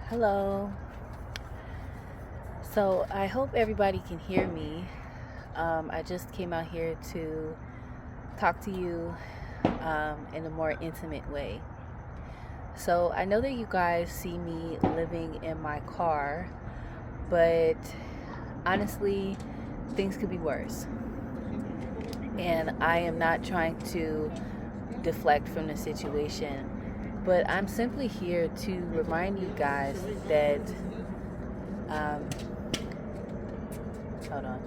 Hello. So I hope everybody can hear me. I just came out here to talk to you in a more intimate way. So I know that you guys see me living in my car, but honestly, things could be worse. And I am not trying to deflect from the situation, but I'm simply here to remind you guys that hold on.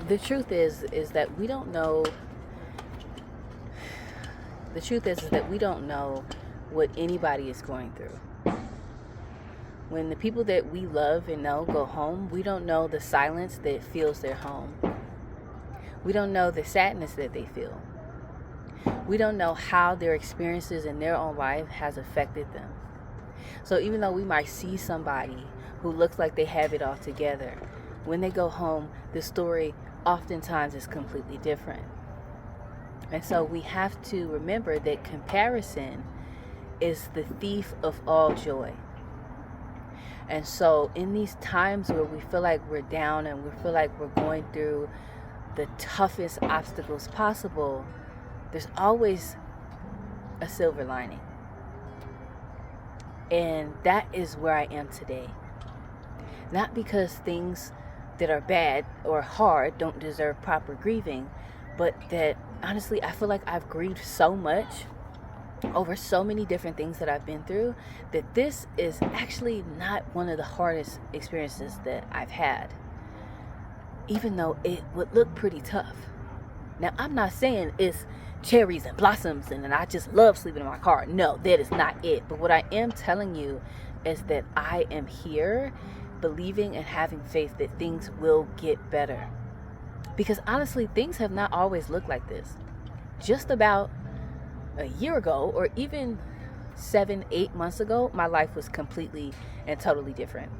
The truth is that we don't know. The truth is that we don't know what anybody is going through. When the people that we love and know go home, we don't know the silence that fills their home. We don't know the sadness that they feel. We don't know how their experiences in their own life has affected them. So even though we might see somebody who looks like they have it all together, when they go home, the story oftentimes is completely different. And so we have to remember that comparison is the thief of all joy. And so in these times where we feel like we're down and we feel like we're going through the toughest obstacles possible, there's always a silver lining. And that is where I am today. Not because things that are bad or hard don't deserve proper grieving, but that honestly, I feel like I've grieved so much over so many different things that I've been through that this is actually not one of the hardest experiences that I've had, even though it would look pretty tough. Now, I'm not saying it's cherries and blossoms and I just love sleeping in my car. No, that is not it. But what I am telling you is that I am here believing and having faith that things will get better. Because honestly, things have not always looked like this. Just about a year ago, or even 7-8 months ago, my life was completely and totally different.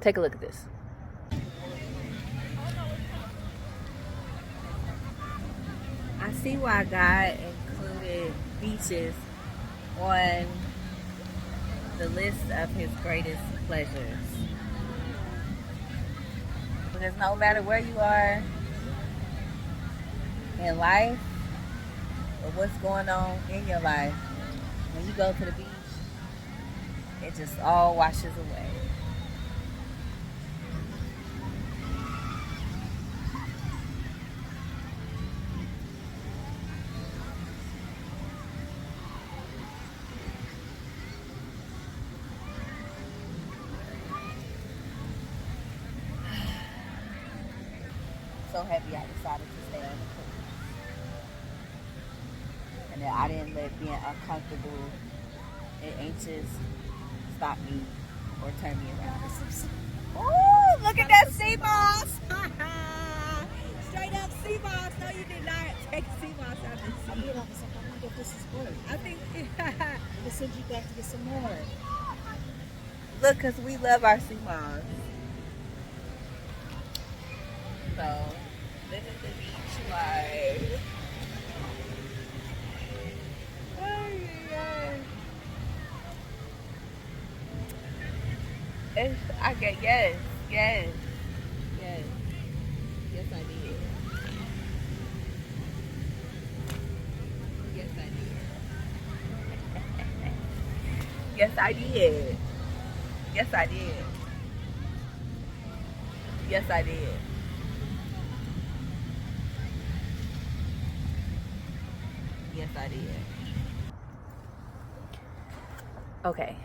Take a look at this. I see why God included beaches on the list of his greatest pleasures. Because no matter where you are in life or what's going on in your life, when you go to the beach, it just all washes away. So happy I decided to stay on the cruise. And that I didn't let being uncomfortable and anxious stop me or turn me around. Oh, look at that sea moss! Straight up sea moss. No, you did not. take sea moss out the I sea. did have a second. I wonder if this is good. I think, We'll send you back to get some more. look, because we love our sea moss. So, living the beach life. Ay, ay. I get, yes, yes, yes. Yes, I did. Yes, I did. Yes, I did. Yes, I did. Yes, I did. Yes, I did. Okay.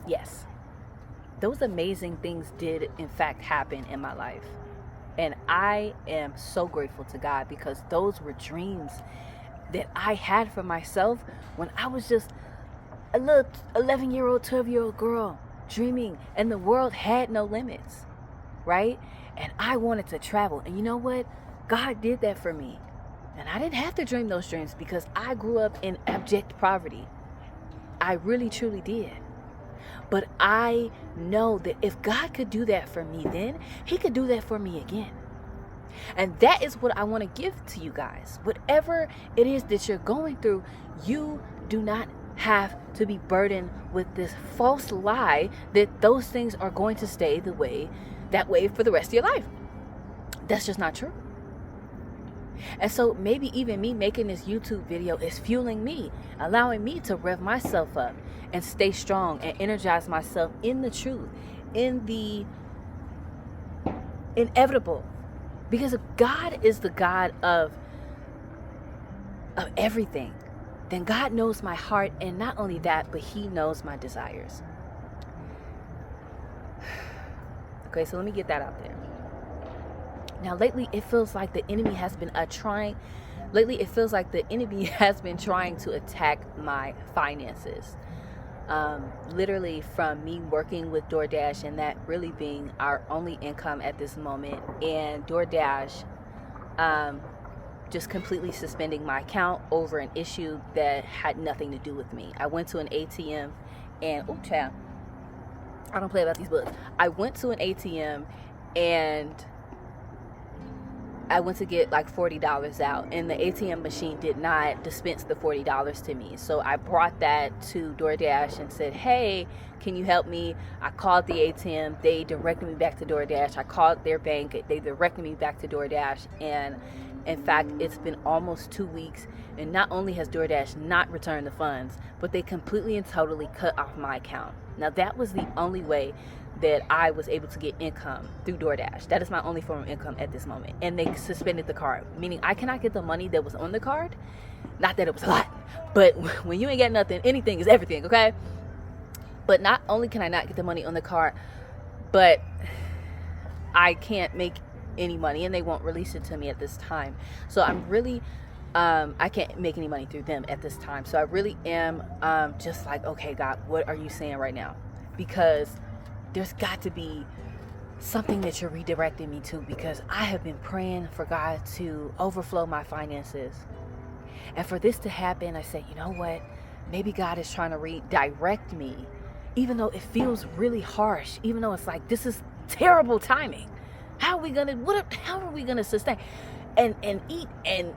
Yes. Those amazing things did, in fact, happen in my life. And I am so grateful to God because those were dreams that I had for myself when I was just a little 11-year-old, 12-year-old girl dreaming, and the world had no limits, right? And I wanted to travel. And you know what? God did that for me. And I didn't have to dream those dreams because I grew up in abject poverty. I really, truly did. But I know that if God could do that for me then, He could do that for me again. And that is what I want to give to you guys. Whatever it is that you're going through, you do not have to be burdened with this false lie that those things are going to stay that way for the rest of your life. That's just not true. And so maybe even me making this YouTube video is fueling me, allowing me to rev myself up and stay strong and energize myself in the truth, in the inevitable. Because if God is the God of everything, then God knows my heart, and not only that, but He knows my desires. Okay, so let me get that out there. Now, lately, it feels like the enemy has been trying to attack my finances. Literally from me working with DoorDash and that really being our only income at this moment, and DoorDash just completely suspending my account over an issue that had nothing to do with me. I went to an ATM and, oh, child, I don't play about these books. I went to an ATM and I went to get like $40 out, and the ATM machine did not dispense the $40 to me. So I brought that to DoorDash and said, hey, can you help me? I called the ATM. They directed me back to DoorDash. I called their bank. They directed me back to DoorDash. And in fact, it's been almost 2 weeks. And not only has DoorDash not returned the funds, but they completely and totally cut off my account. Now, that was the only way that I was able to get income through DoorDash. That is my only form of income at this moment. And they suspended the card, meaning I cannot get the money that was on the card. Not that it was a lot, but when you ain't got nothing, anything is everything, okay? But not only can I not get the money on the card, but I can't make any money, and they won't release it to me at this time. So I'm really, I can't make any money through them at this time. So I really am just like, okay, God, what are you saying right now? Because there's got to be something that you're redirecting me to, because I have been praying for God to overflow my finances. And for this to happen, I said, you know what? Maybe God is trying to redirect me, even though it feels really harsh, even though it's like, this is terrible timing. How are we gonna sustain and eat and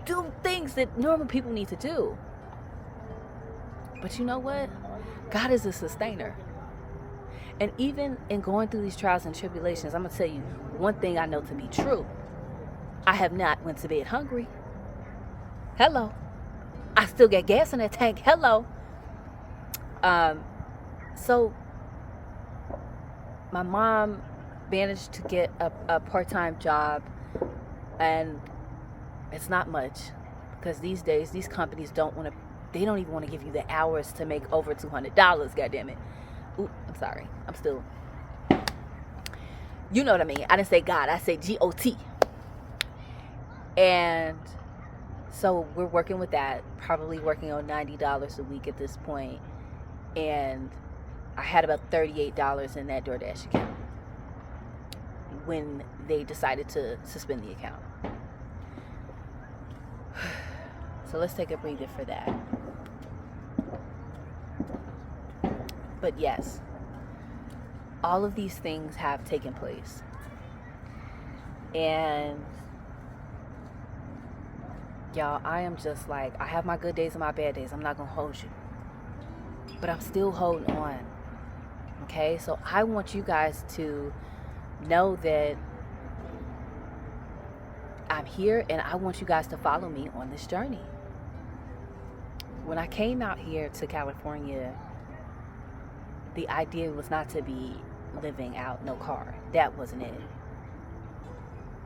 do things that normal people need to do? But you know what? God is a sustainer. And even in going through these trials and tribulations, I'm going to tell you one thing I know to be true. I have not went to bed hungry. Hello. I still got gas in that tank. Hello. So my mom managed to get a part-time job, and it's not much, because these days these companies don't even want to give you the hours to make over $200. God damn it. Ooh, I'm sorry. I'm still, you know what I mean. I didn't say God. I said GOT. And so we're working with that, probably working on $90 a week at this point. And I had about $38 in that DoorDash account when they decided to suspend the account. So let's take a breather for that. But yes, all of these things have taken place. And y'all, I am just like, I have my good days and my bad days. I'm not going to hold you. But I'm still holding on. Okay? So I want you guys to know that I'm here, and I want you guys to follow me on this journey. When I came out here to California, the idea was not to be living out no car. That wasn't it.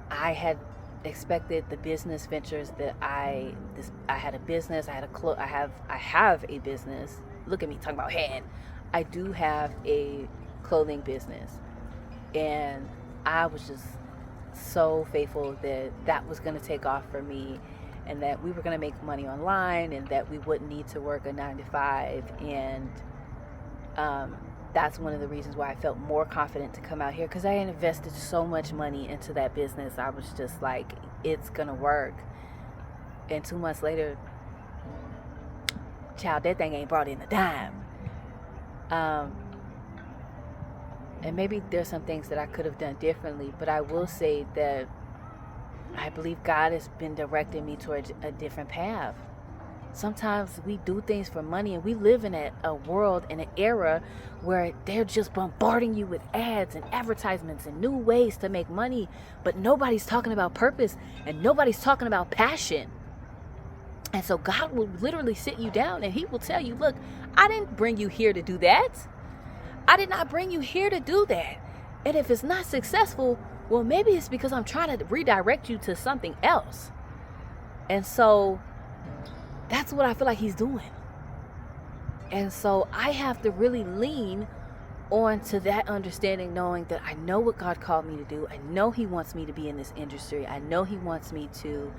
I had expected the business ventures that I had a business, I have a business. Look at me talking about had. I do have a clothing business, and I was just so faithful that that was going to take off for me, and that we were going to make money online, and that we wouldn't need to work a 9-to-5. And that's one of the reasons why I felt more confident to come out here, because I had invested so much money into that business. I was just like, it's gonna work. And 2 months later, child, that thing ain't brought in a dime. And maybe there's some things that I could have done differently, but I will say that I believe God has been directing me towards a different path. Sometimes we do things for money, and we live in a world, in an era where they're just bombarding you with ads and advertisements and new ways to make money, but nobody's talking about purpose, and nobody's talking about passion. And so God will literally sit you down, and he will tell you, look, I didn't bring you here to do that. I did not bring you here to do that. And if it's not successful, well, maybe it's because I'm trying to redirect you to something else. And so that's what I feel like he's doing. And so I have to really lean on to that understanding, knowing that I know what God called me to do. I know he wants me to be in this industry. I know he wants me to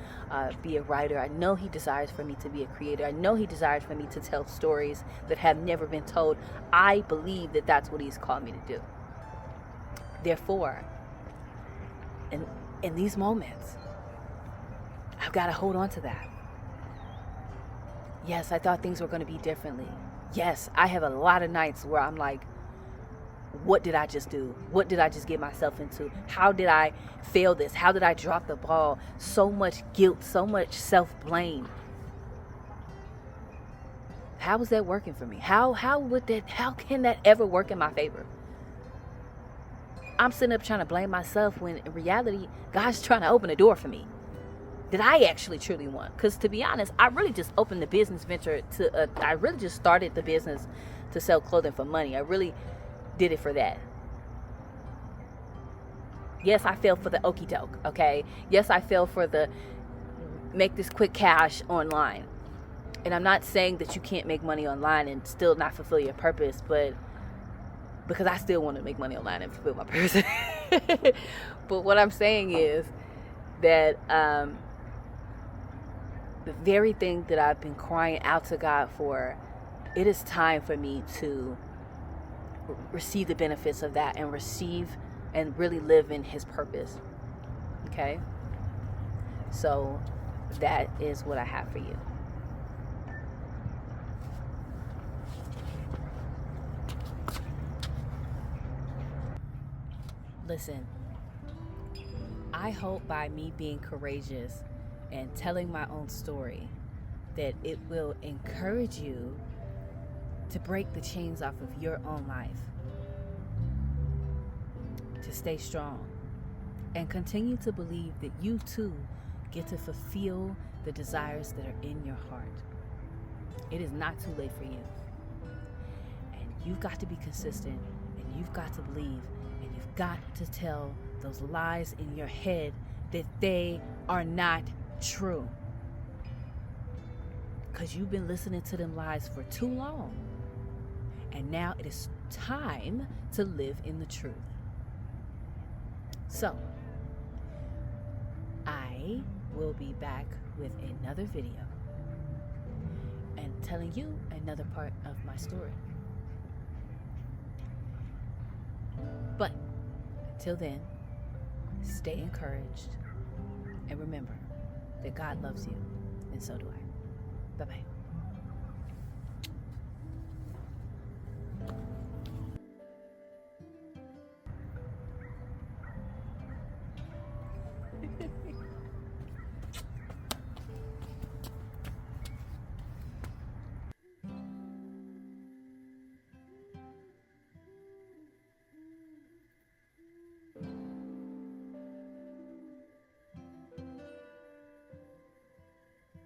be a writer. I know he desires for me to be a creator. I know he desires for me to tell stories that have never been told. I believe that that's what he's called me to do. Therefore, in these moments, I've got to hold on to that. Yes, I thought things were going to be differently. Yes, I have a lot of nights where I'm like, what did I just do? What did I just get myself into? How did I fail this? How did I drop the ball? So much guilt, so much self-blame. How is that working for me? How can that ever work in my favor? I'm sitting up trying to blame myself when in reality, God's trying to open a door for me that I actually truly want. Because to be honest, I really just opened the business venture I really just started the business to sell clothing for money. I really did it for that. Yes, I fell for the okie doke, okay? Yes, I fell for the make this quick cash online. And I'm not saying that you can't make money online and still not fulfill your purpose, but because I still want to make money online and fulfill my purpose. But what I'm saying is that the very thing that I've been crying out to God for, it is time for me to receive the benefits of that and receive and really live in his purpose. Okay? So that is what I have for you. Listen, I hope by me being courageous and telling my own story that it will encourage you to break the chains off of your own life, to stay strong, and continue to believe that you too get to fulfill the desires that are in your heart. It is not too late for you. And you've got to be consistent, and you've got to believe, and you've got to tell those lies in your head that they are not true. Because you've been listening to them lies for too long. And now it is time to live in the truth. So, I will be back with another video and telling you another part of my story. But until then, stay encouraged and remember that God loves you, and so do I. Bye bye.